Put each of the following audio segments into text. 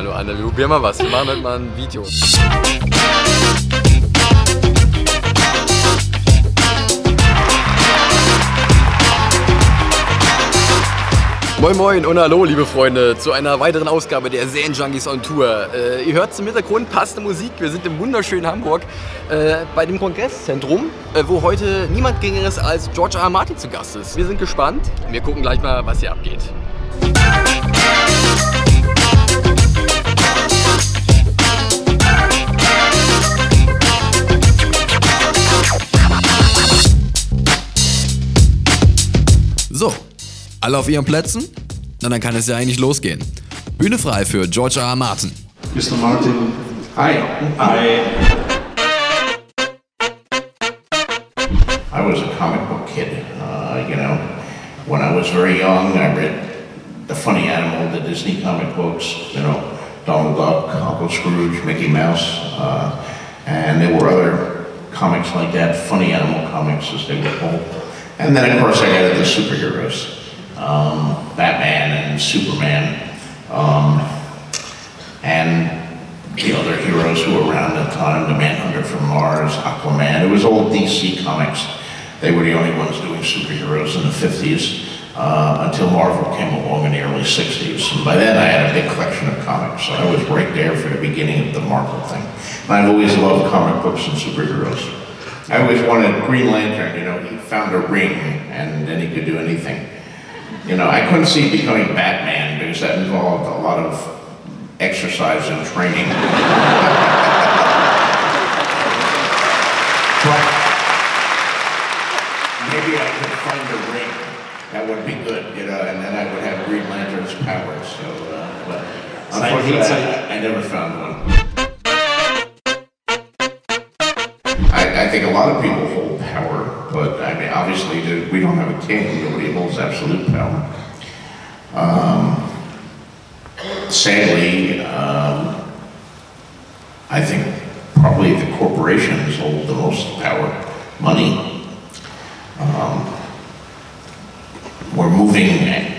Hallo Anne, wir probieren mal was. Wir machen heute mal ein Video. Moin Moin und hallo liebe Freunde zu einer weiteren Ausgabe der Serienjunkies on Tour. Ihr hört zum Hintergrund passende Musik. Wir sind im wunderschönen Hamburg bei dem Kongresszentrum, wo heute niemand Geringeres als George R. R. Martin zu Gast ist. Wir sind gespannt. Wir gucken gleich mal, was hier abgeht. So, alle auf ihren Plätzen? Na, dann kann es ja eigentlich losgehen. Bühne frei für George R. R. Martin. Mr. Martin. Hi. Hi. I was a comic book kid. You know, when I was very young, I read The Funny Animal, the Disney comic books, you know, Donald Duck, Uncle Scrooge, Mickey Mouse, and there were other comics like that, Funny Animal comics as they were called. And then, of course, I got into superheroes, Batman and Superman, and the other heroes who were around at the time, the Manhunter from Mars, Aquaman. It was all DC comics. They were the only ones doing superheroes in the 50s, until Marvel came along in the early 60s. And by then, I had a big collection of comics, so I was right there for the beginning of the Marvel thing. And I've always loved comic books and superheroes. I always wanted Green Lantern, you know, he found a ring and then he could do anything. You know, I couldn't see becoming Batman because that involved a lot of exercise and training. But maybe I could find a ring. That would be good, you know, and then I would have Green Lantern's powers. So, but unfortunately, I never found one. I think a lot of people hold power, but I mean, obviously, we don't have a king. Nobody holds absolute power. Sadly, I think probably the corporations hold the most power, money. We're moving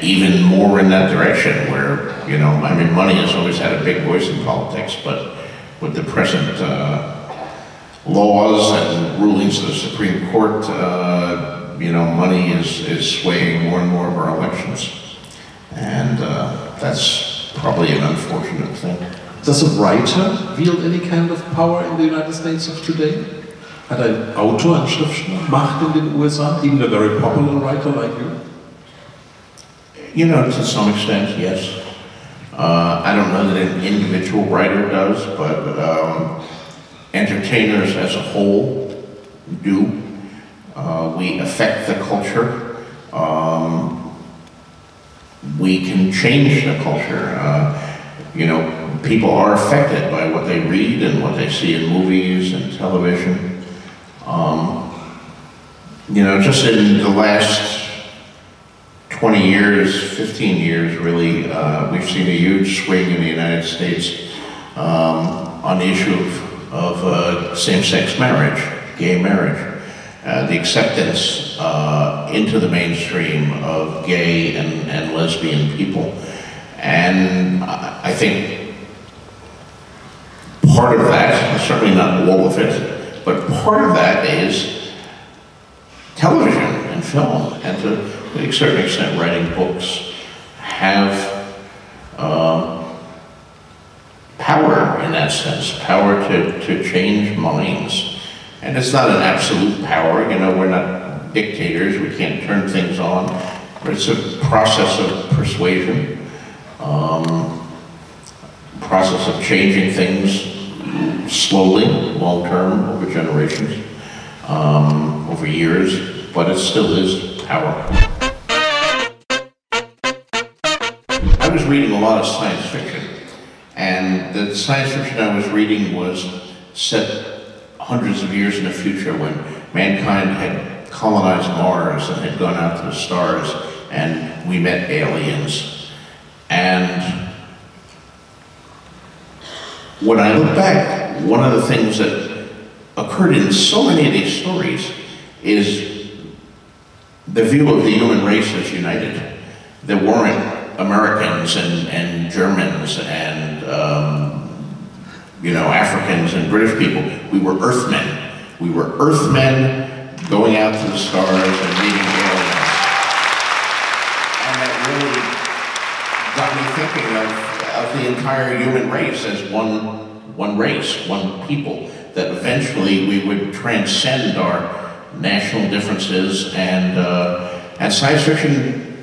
even more in that direction where, you know, I mean, money has always had a big voice in politics, but with the present laws and rulings of the Supreme Court, you know, money is swaying more and more of our elections. And that's probably an unfortunate thing. Does a writer wield any kind of power in the United States of today? Hat ein Autor, ein Schriftsteller Macht in den USA? Even a very popular writer like you? You know, to some extent, yes. I don't know that an individual writer does, but entertainers as a whole do. We affect the culture. We can change the culture. You know, people are affected by what they read and what they see in movies and television. You know, just in the last 20 years, 15 years really, we've seen a huge swing in the United States on the issue of same-sex marriage, gay marriage, the acceptance into the mainstream of gay and lesbian people. And I think part of that, certainly not all of it, but part of that is television and film, and to a certain extent writing books have power in that sense, power to change minds. And it's not an absolute power, you know, we're not dictators, we can't turn things on, but it's a process of persuasion, process of changing things slowly, long term, over generations, over years, but it still is power. I was reading a lot of science fiction. And the science fiction I was reading was set hundreds of years in the future when mankind had colonized Mars and had gone out to the stars and we met aliens. And when I look back, one of the things that occurred in so many of these stories is the view of the human race as united. There weren't Americans and Germans and Africans and British people. We were Earthmen. We were Earthmen going out to the stars and meeting aliens. And that really got me thinking of the entire human race as one race, one people, that eventually we would transcend our national differences, and science fiction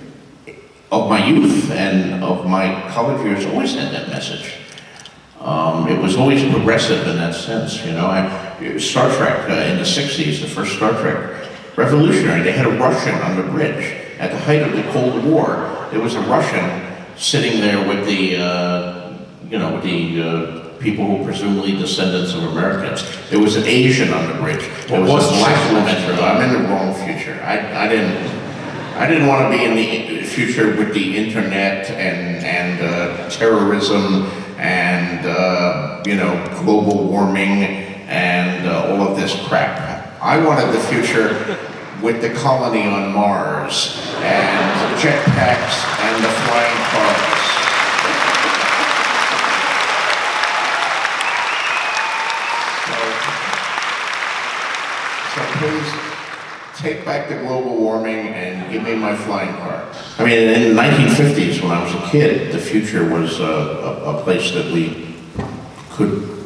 of my youth and of my college years always had that message. It was always progressive in that sense, Star Trek in the 60s, the first Star Trek, revolutionary. They had a Russian on the bridge. At the height of the Cold War, there was a Russian sitting there with the people who were presumably descendants of Americans. There was an Asian on the bridge. There was a black woman. I'm in the wrong future. I didn't want to be in the future with the internet and terrorism and global warming and all of this crap. I wanted the future with the colony on Mars and jetpacks and the flying cars. So please take back the global warming and give me my flying car. I mean, in the 1950s, when I was a kid, the future was a place that we could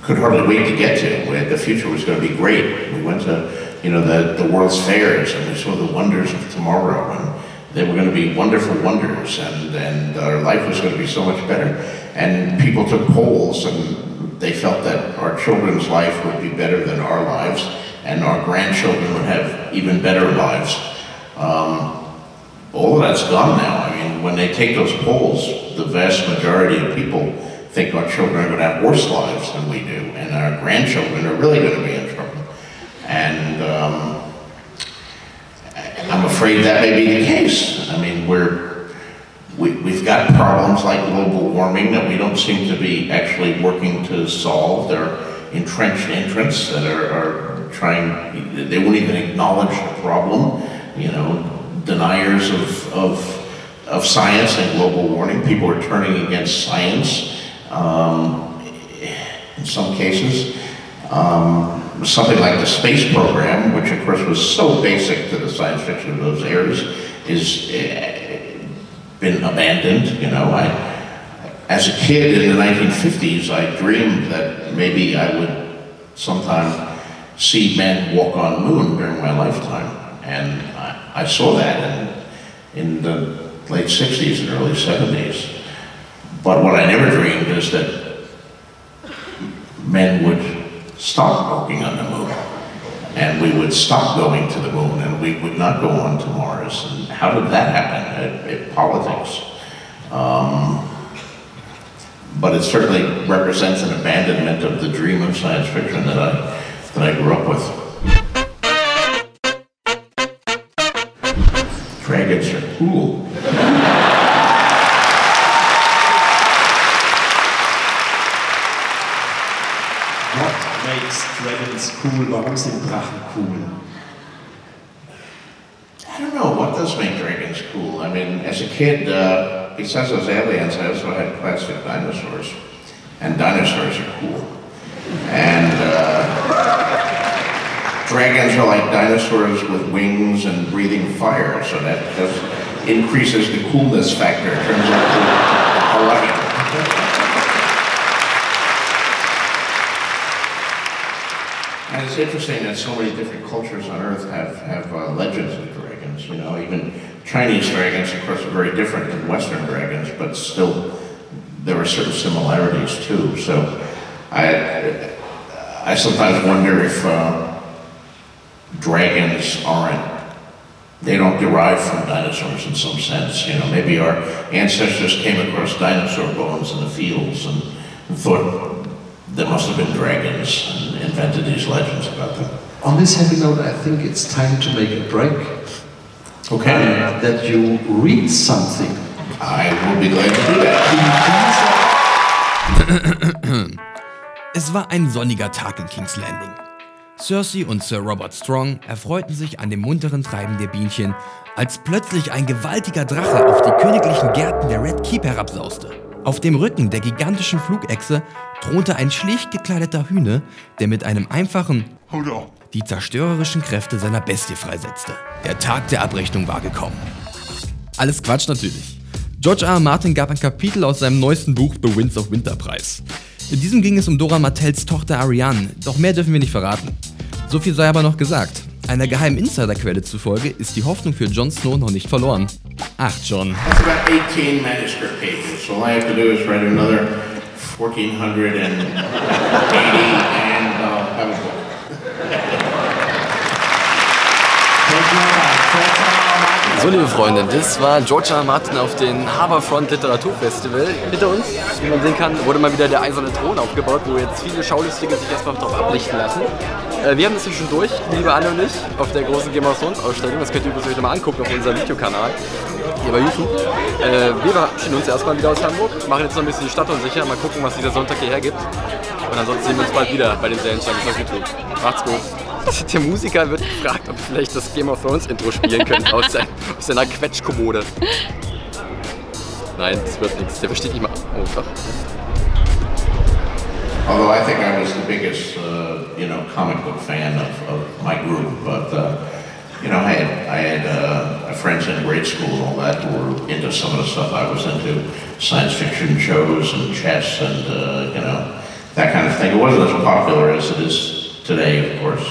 hardly wait to get to. The future was going to be great. We went to, the World's Fairs, and we saw the wonders of tomorrow, and they were going to be wonderful wonders, and our life was going to be so much better. And people took polls, and they felt that our children's life would be better than our lives, and our grandchildren would have even better lives. All of that's gone now. I mean, when they take those polls, the vast majority of people think our children are going to have worse lives than we do, and our grandchildren are really going to be in trouble. And I'm afraid that may be the case. I mean, we've got problems like global warming that we don't seem to be actually working to solve. There are entrenched interests that are trying, they won't even acknowledge the problem, deniers of science and global warming. People are turning against science in some cases. Something like the space program, which of course was so basic to the science fiction of those eras, is been abandoned. As a kid in the 1950s, I dreamed that maybe I would sometime see men walk on the moon during my lifetime, and I saw that in the late 60s and early 70s. But what I never dreamed is that men would stop walking on the moon, and we would stop going to the moon, and we would not go on to Mars. And how did that happen? Politics. But it certainly represents an abandonment of the dream of science fiction that I grew up with. Dragons are cool. Dragons cool. Warum sind Drachen cool? I don't know. What does make dragons cool? I mean, as a kid, besides those aliens, I also had plastic dinosaurs. And dinosaurs are cool. And dragons are like dinosaurs with wings and breathing fire, so that just increases the coolness factor. It turns out to a light. And it's interesting that so many different cultures on Earth have legends of dragons. Even Chinese dragons, of course, are very different than Western dragons, but still there are certain similarities too. So I sometimes wonder if dragons they don't derive from dinosaurs in some sense. Maybe our ancestors came across dinosaur bones in the fields and thought there must have been dragons and invented these legends about them. On this heavy note, I think it's time to make a break. Okay. That you read something. I will be glad to do that. Es war ein sonniger Tag in King's Landing. Cersei und Sir Robert Strong erfreuten sich an dem munteren Treiben der Bienchen, als plötzlich ein gewaltiger Drache auf die königlichen Gärten der Red Keep herabsauste. Auf dem Rücken der gigantischen Flugechse thronte ein schlicht gekleideter Hühne, der mit einem einfachen die zerstörerischen Kräfte seiner Bestie freisetzte. Der Tag der Abrechnung war gekommen. Alles Quatsch natürlich. George R. R. Martin gab ein Kapitel aus seinem neuesten Buch The Winds of Winter preis. In diesem ging es um Dora Martells Tochter Ariane, doch mehr dürfen wir nicht verraten. So viel sei aber noch gesagt. Einer geheimen Insiderquelle zufolge ist die Hoffnung für Jon Snow noch nicht verloren. Ach, Jon. That's about 18 manuscript pages, so all I have to do is write another 1480 and have a book. So, liebe Freunde, das war George R. R. Martin auf dem Harbourfront Literaturfestival. Hinter uns, wie man sehen kann, wurde mal wieder der eiserne Thron aufgebaut, wo jetzt viele Schaulustige sich erstmal drauf ablichten lassen. Wir haben das hier schon durch, liebe Anne und ich, auf der großen Game of Thrones Ausstellung. Das könnt ihr übrigens euch nochmal angucken auf unserem Videokanal, hier bei YouTube. Wir verabschieden uns erstmal wieder aus Hamburg, machen jetzt noch ein bisschen die Stadt unsicher, mal gucken, was dieser Sonntag hierher gibt. Und ansonsten sehen wir uns bald wieder bei den Serienjunkies auf YouTube. Macht's gut. Der Musiker wird gefragt, ob wir vielleicht das Game of Thrones Intro spielen können aus seiner Quetschkommode. Nein, das wird nichts. Der versteht nicht mal. Oh, doch. Although I think I was the biggest, comic book fan of my group, but I had friends in grade school and all that who were into some of the stuff I was into, science fiction shows and chess and that kind of thing. It wasn't as popular as it is today, of course.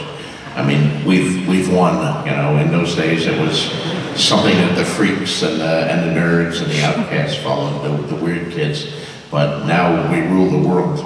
I mean, we've won. In those days it was something that the freaks and the nerds and the outcasts followed, the weird kids. But now we rule the world.